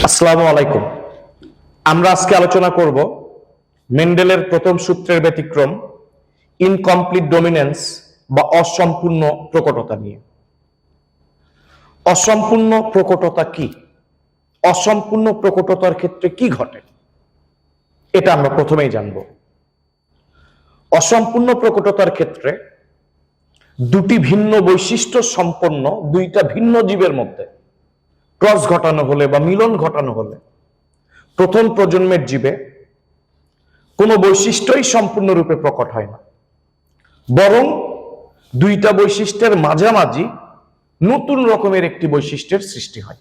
আসসালামু আলাইকুম। আমরা আজকে আলোচনা করব মেন্ডেলের প্রথম সূত্রের ব্যতিক্রম ইনকমপ্লিট ডমিনেন্স বা অসম্পূর্ণ প্রকটতা নিয়ে। অসম্পূর্ণ প্রকটতা কি? অসম্পূর্ণ প্রকটতার ক্ষেত্রে কি ঘটে এটা আমরা প্রথমেই জানব। অসম্পূর্ণ প্রকটতার ক্ষেত্রে দুটি ভিন্ন বৈশিষ্ট্য সম্পন্ন দুইটা ভিন্ন জীবের মধ্যে ক্রস ঘটানো হলে বা মিলন ঘটানো হলে প্রথম প্রজন্মের জীবে কোনো বৈশিষ্ট্যই সম্পূর্ণরূপে প্রকট হয় না, বরং দুইটা বৈশিষ্ট্যের মাঝামাঝি নতুন রকমের একটি বৈশিষ্ট্যের সৃষ্টি হয়।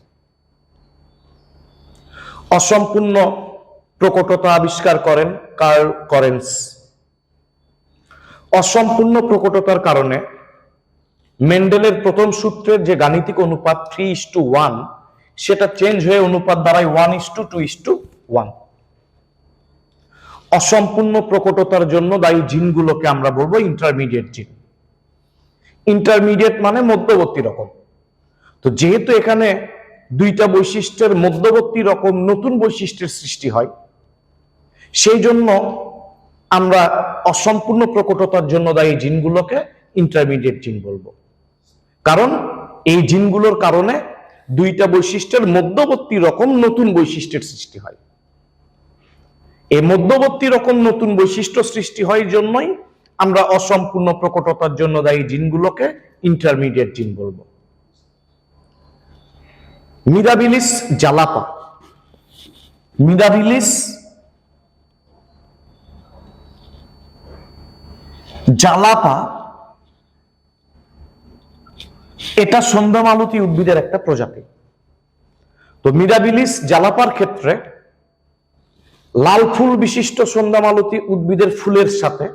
অসম্পূর্ণ প্রকটতা আবিষ্কার করেন কার্ল করেন্স। অসম্পূর্ণ প্রকটতার কারণে মেন্ডেলের প্রথম সূত্রের যে গাণিতিক অনুপাত 3:1 সেটা চেঞ্জ হয়ে অনুপাত দাঁড়ায় 1:2:1। অসম্পূর্ণ প্রকটতার জন্য দায়ী জিনগুলোকে আমরা বলবো ইন্টারমিডিয়েট জিন। ইন্টারমিডিয়েট মানে মধ্যবর্তী রকম। তো যেহেতু এখানে দুইটা বৈশিষ্ট্যের মধ্যবর্তী রকম নতুন বৈশিষ্ট্যের সৃষ্টি হয়, সেই জন্য আমরা অসম্পূর্ণ প্রকটতার জন্য দায়ী জিনগুলোকে ইন্টারমিডিয়েট জিন বলবো। কারণ এই জিনগুলোর কারণে দুইটা বৈশিষ্ট্যের মধ্যবর্তী রকম নতুন বৈশিষ্ট্যের সৃষ্টি হয়। এই মধ্যবর্তী রকম নতুন বৈশিষ্ট্য সৃষ্টি হয় জন্যই আমরা অসম্পূর্ণ প্রকটতার জন্য দায়ী জিনগুলোকে ইন্টারমিডিয়েট জিন বলবো। মিরাবিলিস জালাপা। মিরাবিলিস জালাপা এটা সন্ধ্যামালতী উদ্ভিদের একটা প্রজাতি। তো মিরাবিলিস জালাপার ক্ষেত্রে লাল ফুল বিশিষ্ট সন্ধ্যামালতী উদ্ভিদের ফুলের সাথে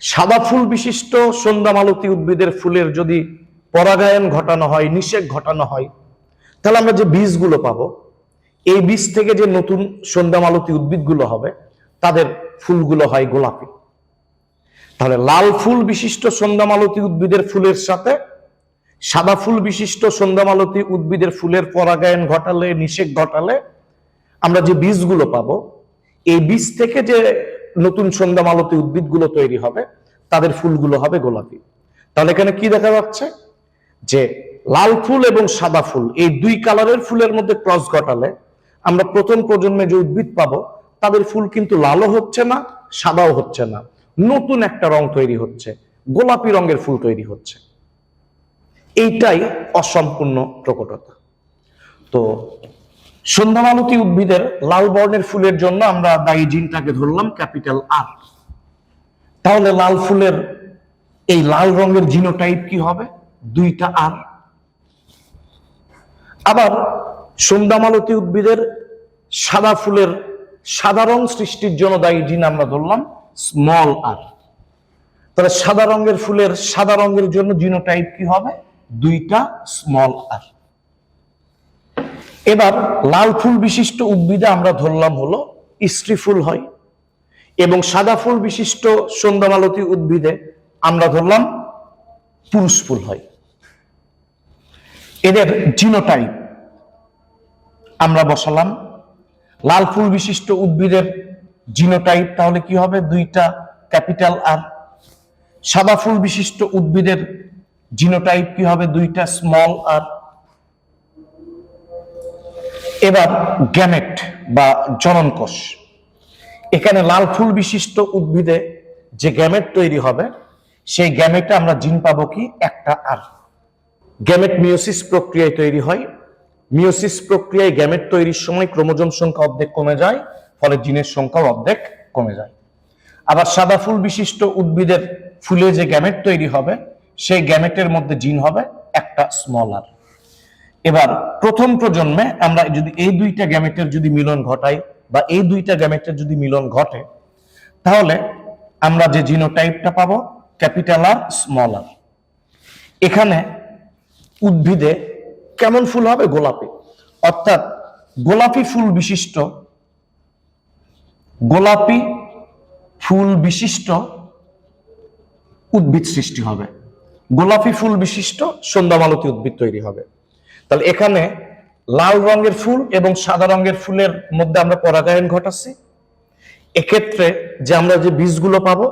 সাদা ফুল বিশিষ্ট সন্ধ্যামালতী উদ্ভিদের ফুলের যদি পরাগায়ন ঘটানো হয়, নিষেক ঘটানো হয়, তাহলে আমরা যে বীজগুলো পাবো, এই বীজ থেকে যে নতুন সন্ধ্যামালতী উদ্ভিদগুলো হবে তাদের ফুলগুলো হয় গোলাপি। তাহলে লাল ফুল বিশিষ্ট সন্ধ্যামালতী উদ্ভিদের ফুলের সাথে সাদা ফুল বিশিষ্ট সন্ধ্যামালতী উদ্ভিদের ফুলের পরাগায়ন ঘটালে, নিষেক ঘটালে আমরা যে বীজগুলো পাবো, এই বীজ থেকে যে নতুন সন্ধ্যামালতী উদ্ভিদগুলো তৈরি হবে তাদের ফুলগুলো হবে গোলাপি। তাহলে এখানে কি দেখা যাচ্ছে যে লাল ফুল এবং সাদা ফুল এই দুই কালারের ফুলের মধ্যে ক্রস ঘটালে আমরা প্রথম প্রজন্মে যে উদ্ভিদ পাবো তাদের ফুল কিন্তু লালও হচ্ছে না, সাদাও হচ্ছে না, নতুন একটা রং তৈরি হচ্ছে, গোলাপি রঙের ফুল তৈরি হচ্ছে। এইটাই অসম্পূর্ণ প্রকটতা। তো সন্ধ্যামালতী উদ্ভিদের লাল বর্ণের ফুলের জন্য আমরা দায়ী জিনটাকে ধরলাম ক্যাপিটাল আর। তাহলে লাল ফুলের এই লাল রঙের জিনোটাইপ কি হবে? 2টা আর। আবার সন্ধ্যামালতী উদ্ভিদের সাদা ফুলের সাদা রং সৃষ্টির জন্য দায়ী জিন আমরা ধরলাম স্মল আর। তাহলে সাদা রঙের ফুলের সাদা রঙের জন্য জিনোটাইপ কি হবে? 2টা স্মল আর। এবার লাল ফুল বিশিষ্ট উদ্ভিদে আমরা ধরলাম হলো স্ত্রী ফুল হয়, এবং সাদা ফুল বিশিষ্ট সন্ধ্যামালতী উদ্ভিদে আমরা ধরলাম পুরুষ ফুল হয়। এদের জিনোটাইপ আমরা বসালাম। লাল ফুল বিশিষ্ট উদ্ভিদের জিনোটাইপ তাহলে কি হবে? 2টা ক্যাপিটাল আর। সাদা ফুল বিশিষ্ট উদ্ভিদের জিনোটাইপ কি হবে? 2টা স্মল আর। এবার গ্যামেট বা জননকোষ। এখানে লাল ফুল বিশিষ্ট উদ্ভিদে যে গ্যামেট তৈরি হবে সেই গ্যামেটে আমরা জিন পাবো কি? 1টা আর। গ্যামেট মিওসিস প্রক্রিয়ায় তৈরি হয়। মিওসিস প্রক্রিয়ায় গ্যামেট তৈরির সময় ক্রোমোজোম সংখ্যা অর্ধেক কমে যায়, ফলে জিনের সংখ্যা অর্ধেক কমে যায়। আবার সাদা ফুল বিশিষ্ট উদ্ভিদের ফুলে যে গ্যামেট তৈরি হবে সেই গ্যামেটের মধ্যে জিন হবে 1টা স্মল আর। এবার প্রথম প্রজন্মে আমরা যদি এই 2টা গ্যামেটের যদি মিলন ঘটাই বা এই 2টা গ্যামেটের যদি মিলন ঘটে, তাহলে আমরা যে জিনোটাইপটা পাবো ক্যাপিটাল আর স্মল আর। এখানে উদ্ভিদে কেমন ফুল হবে? গোলাপি। অর্থাৎ গোলাপি ফুল বিশিষ্ট উদ্ভিদ সৃষ্টি হবে, গোলাপি ফুল বিশিষ্ট সন্ধ্যামালতী উদ্ভিদ তৈরি হবে। তাহলে এখানে লাল রঙের ফুল এবং সাদা রঙের ফুলের মধ্যে আমরা পরাগায়ন ঘটাচ্ছি। এক্ষেত্রে যে আমরা যে বীজগুলো পাবো,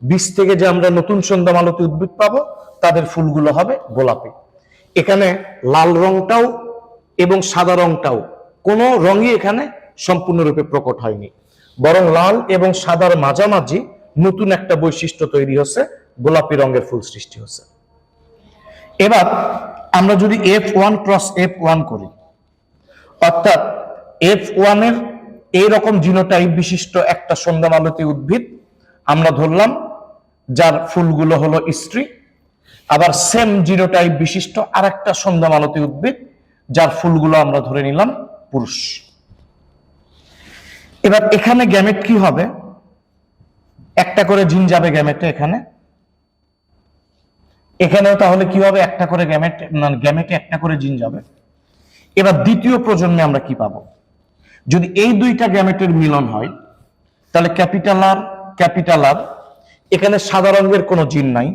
বীজ থেকে যে আমরা নতুন সন্ধ্যামালতী উদ্ভিদ পাবো, তাদের ফুলগুলো হবে গোলাপি। এখানে লাল রংটাও এবং সাদা রংটাও কোনো রঙই এখানে সম্পূর্ণরূপে প্রকট হয়নি, বরং লাল এবং সাদার মাঝামাঝি নতুন একটা বৈশিষ্ট্য তৈরি হচ্ছে, গোলাপি রঙের ফুল সৃষ্টি হচ্ছে। এবার আমরা যদি F1 ক্রস F1 করি, অর্থাৎ F1 এর এইরকম জিনোটাইপ বিশিষ্ট একটা সন্ধ্যামালতী উদ্ভিদ আমরা ধরলাম, যার ফুলগুলো হলো স্ত্রী, আবার সেম জিনোটাইপ বিশিষ্ট আর একটা সন্ধ্যামালতী উদ্ভিদ যার ফুলগুলো আমরা ধরে নিলাম পুরুষ। এবার এখানে গ্যামেট কি হবে? একটা করে জিন যাবে গ্যামেটে, এখানেও তাহলে কি হবে? একটা করে গ্যামেটে একটা করে জিন যাবে। এবার দ্বিতীয় প্রজন্মে আমরা কি পাবো? যদি এই দুইটা গ্যামেটের মিলন হয়, তাহলে ক্যাপিটাল আর এখানে সাদা রঙের কোনো জিন নাই,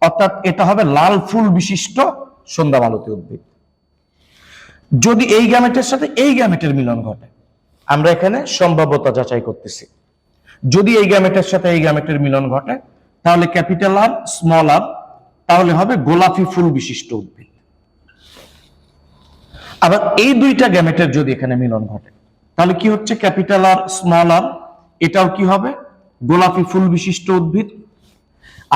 অর্থাৎ এটা হবে লাল ফুল বিশিষ্ট সন্ধ্যামালতী উদ্ভিদ। যদি এই গ্যামেটের সাথে এই গ্যামেটের মিলন ঘটে, আমরা এখানে সম্ভাব্যতা যাচাই করতেছি। যদি এই গ্যামেটের সাথে এই গ্যামেটের মিলন ঘটে, তাহলে ক্যাপিটাল আর স্মল আর, তাহলে হবে গোলাপি ফুল বিশিষ্ট উদ্ভিদ। আবার এই দুইটা গ্যামেটের যদি এখানে মিলন ঘটে, তাহলে কি হচ্ছে? ক্যাপিটাল আর স্মল আর, এটাও কি হবে? গোলাপি ফুল বিশিষ্ট উদ্ভিদ।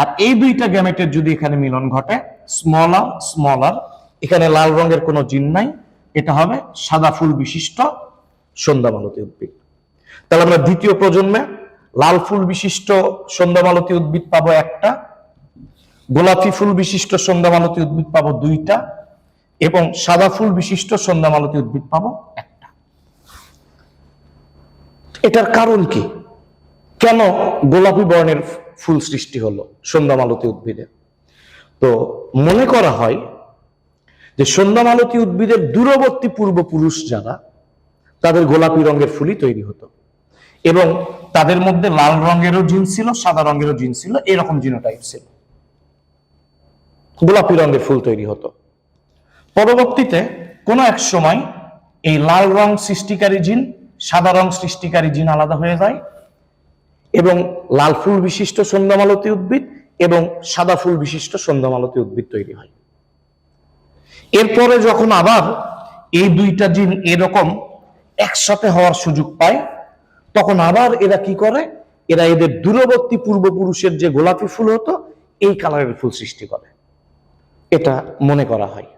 আর এই দুইটা গ্যামেটের যদি এখানে মিলন ঘটে, স্মল আর, এখানে লাল রঙের কোনো জিন নাই, এটা হবে সাদা ফুল বিশিষ্ট সন্ধ্যামালতী উদ্ভিদ। তাহলে আমরা দ্বিতীয় প্রজন্মে লাল ফুল বিশিষ্ট সন্ধ্যামালতী উদ্ভিদ পাবো একটা, গোলাপি ফুল বিশিষ্ট সন্ধ্যামালতী উদ্ভিদ পাবো দুইটা, এবং সাদা ফুল বিশিষ্ট সন্ধ্যামালতী উদ্ভিদ পাবো একটা। এটার কারণ কি? কেন গোলাপি বর্ণের ফুল সৃষ্টি হলো সন্ধ্যামালতী উদ্ভিদে? তো মনে করা হয় যে সন্ধ্যামালতী উদ্ভিদের দূরবর্তী পূর্বপুরুষ যারা, তাদের গোলাপি রঙের ফুলই তৈরি হতো, এবং তাদের মধ্যে লাল রঙেরও জিন ছিল, সাদা রঙেরও জিন ছিল, এরকম জিনোটাইপ ছিল, গোলাপি রঙের ফুল তৈরি হতো। পরবর্তীতে কোনো এক সময় এই লাল রং সৃষ্টিকারী জিন, সাদা রং সৃষ্টিকারী জিন আলাদা হয়ে যায়, এবং লাল ফুল বিশিষ্ট সন্ধ্যামালতী উদ্ভিদ এবং সাদা ফুল বিশিষ্ট সন্ধ্যামালতী উদ্ভিদ তৈরি হয়। এরপরে যখন আবার এই দুইটা জিন এরকম একসাথে হওয়ার সুযোগ পায়, তখন আবার এরা কি করে? এরা এদের দূরবর্তী পূর্বপুরুষের যে গোলাপি ফুল হতো, এই কালারের ফুল সৃষ্টি করে, এটা মনে করা হয়।